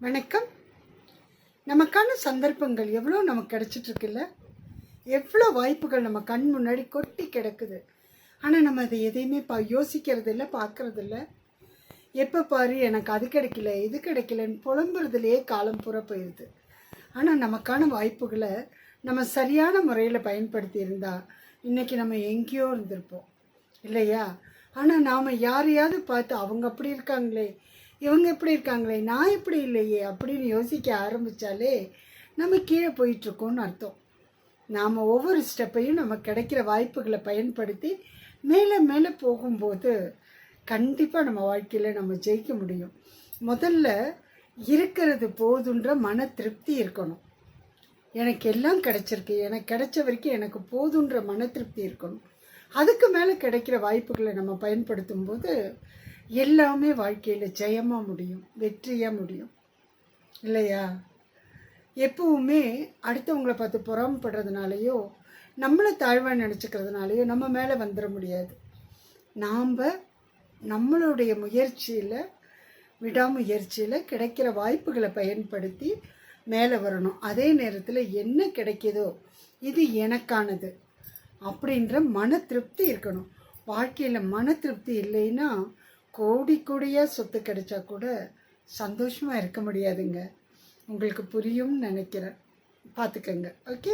வணக்கம். நமக்கான சந்தர்ப்பங்கள் எவ்வளோ நமக்கு கிடைச்சிட்ருக்குல்ல, எவ்வளோ வாய்ப்புகள் நம்ம கண் முன்னாடி கொட்டி கிடக்குது. ஆனால் நம்ம அதை எதையுமே யோசிக்கிறது இல்லை, பார்க்கறது இல்லை. எப்போ பாரு எனக்கு அது கிடைக்கல இது கிடைக்கலன்னு புலம்புறதுலேயே காலம் பூரா போயிடுது. ஆனால் நமக்கான வாய்ப்புகளை நம்ம சரியான முறையில் பயன்படுத்தி இருந்தால் இன்றைக்கி நம்ம எங்கேயோ இருந்திருப்போம் இல்லையா? ஆனால் நாம் யாரையாவது பார்த்து அவங்க அப்படி இருக்காங்களே, இவங்க எப்படி இருக்காங்களே, நான் எப்படி இல்லையே அப்படின்னு யோசிக்க ஆரம்பித்தாலே நம்ம கீழே போயிட்டுருக்கோன்னு அர்த்தம். நாம் ஒவ்வொரு ஸ்டெப்பையும் நம்ம கிடைக்கிற வாய்ப்புகளை பயன்படுத்தி மேலே மேலே போகும்போது கண்டிப்பாக நம்ம வாழ்க்கையில் நம்ம ஜெயிக்க முடியும். முதல்ல இருக்கிறது போதுன்ற மன திருப்தி இருக்கணும். எனக்கு எல்லாம் கிடைச்சிருக்கு, எனக்கு கிடைச்ச வரைக்கும் எனக்கு போதுன்ற மன திருப்தி இருக்கணும். அதுக்கு மேலே கிடைக்கிற வாய்ப்புகளை நம்ம பயன்படுத்தும் போது எல்லாமே வாழ்க்கையில் ஜெயமாக முடியும், வெற்றியாக முடியும் இல்லையா? எப்பவுமே அடுத்தவங்களை பார்த்து பொறாமப்படுறதுனாலையோ நம்மளை தாழ்வாக நினச்சிக்கிறதுனாலையோ நம்ம மேலே வந்துட முடியாது. நாம் நம்மளுடைய முயற்சியில், விடாமுயற்சியில் கிடைக்கிற வாய்ப்புகளை பயன்படுத்தி மேலே வரணும். அதே நேரத்தில் என்ன கிடைக்கிதோ இது எனக்கானது அப்படின்ற மன திருப்தி இருக்கணும். வாழ்க்கையில் மன திருப்தி இல்லைன்னா கோடி கோடியாக சொத்து கிடைச்சா கூட சந்தோஷமாக இருக்க முடியாதுங்க. உங்களுக்கு புரியும்னு நினைக்கிறேன். பார்த்துக்கங்க. ஓகே.